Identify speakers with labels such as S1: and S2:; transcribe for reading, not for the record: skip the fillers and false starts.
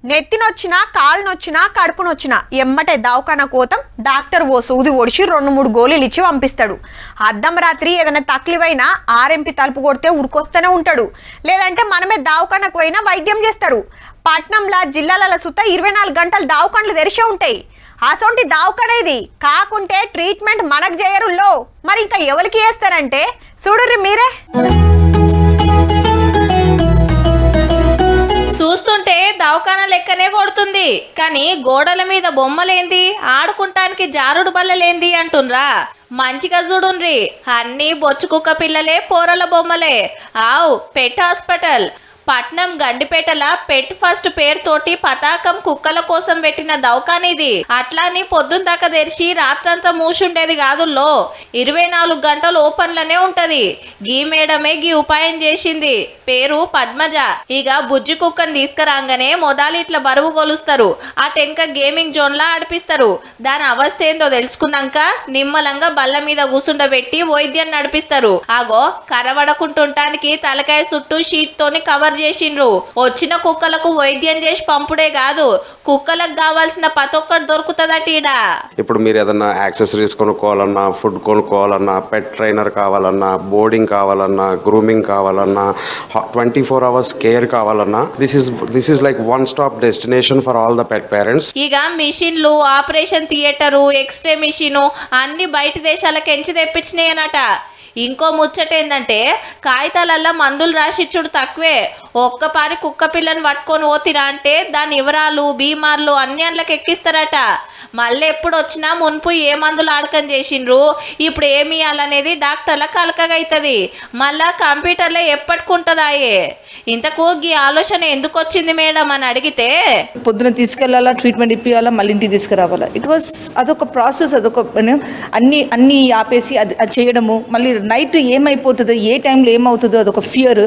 S1: నెత్తినొచ్చినా కాలు నొచ్చినా కడుపు నొచ్చినా ఎమ్మటే దవాఖాన కోతం డాక్టర్ ఓ సూది ఒడిచి 2-3 గోళీలు ఇచ్చి పంపిస్తాడు. అద్దం రాత్రి ఏదైనా తక్లీఫైనా ఆర్ఎంపీ తలుపు కొడితే ఉరుకొస్తూనే ఉంటాడు. లేదంటే మనమే దవాఖానకు పోయినా వైద్యం చేస్తారు. పట్నంలా జిల్లాల సుత 24 గంటలు దవాఖానలు తెరిచే ఉంటాయి. అసొంటి దవాఖానేది కాకుంటే ట్రీట్మెంట్ మనకు చేయరుల్లో మరి ఇంకా ఎవరికి చేస్తారంటే చూడుర్రి మీరే.
S2: చూస్తుంటే దవాఖాన లెక్కనే కొడుతుంది కానీ గోడల మీద బొమ్మలేంది, ఆడుకుంటానికి జారుడు బల్లలేంది అంటుండ్రా. మంచిగా చూడుండ్రి, అన్నీ బొచ్చుకుక్క పిల్లలే, పోరల బొమ్మలే. ఆవ్ పెట్ హాస్పిటల్. పట్నం గండిపేటల పెట్ ఫస్ట్ పేరుతోటి పతాకం కుక్కల కోసం పెట్టిన దవాఖానిది. అట్లాని పొద్దున్న దాకా తెరిచి రాత్రంతా మూసుండేది కాదుల్లో. 24 గంటలు ఓపెన్లనే ఉంటది. గీ మేడమే గీ ఉపాయం చేసింది. పేరు పద్మజ. ఇక బుజ్జి కుక్కని తీసుకురాగానే మొదలు ఇట్లా బరువు కొలుస్తారు. ఆ టెన్క గేమింగ్ జోన్ లా ఆడిపిస్తారు. దాని అవస్థ ఏందో తెలుసుకున్నాక నిమ్మలంగా బల్ల మీద కూసుండబెట్టి వైద్యం నడిపిస్తారు. ఆగో కరవడకుంటుంటానికి తలకాయ చుట్టూ షీట్ తోని కవర్ చేసిండ్రు. వచ్చిన కుక్కలకు వైద్యం చేసి పంపుడే కాదు, కుక్కలకు కావాల్సిన ప్రతి ఒక్కటి దొరుకుతుందట ఈడ.
S3: ఇప్పుడు మీరు ఏదన్నా యాక్సెసరీస్ కొనుక్కోవాలన్నా, ఫుడ్ కొనుక్కోవాలన్నా, పెట్ ట్రైనర్ కావాలన్నా, బోర్డింగ్ కావాలన్నా, గ్రూమింగ్ కావాలన్నా, 24 hours కేర్ కావాలన్నా, this is like one stop destination for all the pet parents.
S2: ఇక మిషన్లు, ఆపరేషన్ థియేటరు, ఎక్స్రే మిషను అన్ని బయట దేశాలకు ఎంచి తెప్పించినాయనట. ఇంకో ముచ్చట ఏందంటే కాగితాలల్లా మందులు రాసిచ్చుడు తక్కువే. ఒక్కపారి కుక్క పిల్లని పట్టుకొని పోతిరా అంటే దాని వివరాలు, బీమార్లు అన్ని అందులోకి ఎక్కిస్తారట. మళ్ళీ ఎప్పుడు వచ్చినా మున్పు ఏ మందులు ఆడకం చేసిండ్రు, ఇప్పుడు ఏమి ఇవ్వాలనేది డాక్టర్ల కలకగా అవుతుంది. మళ్ళా కంప్యూటర్లో ఎప్పటికుంటుందాయే. ఇంతకు ఈ ఆలోచన ఎందుకు వచ్చింది మేడం అని అడిగితే,
S4: పొద్దున తీసుకెళ్లాలా, ట్రీట్మెంట్ ఇప్పియాలా, మళ్ళీ ఇంటికి తీసుకురావాలా. అదొక ప్రాసెస్. అదొక అన్ని ఆపేసి అది చేయడము, మళ్ళీ నైట్ ఏమైపోతుందో, ఏ టైంలో ఏమవుతుందో అదొక ఫియర్.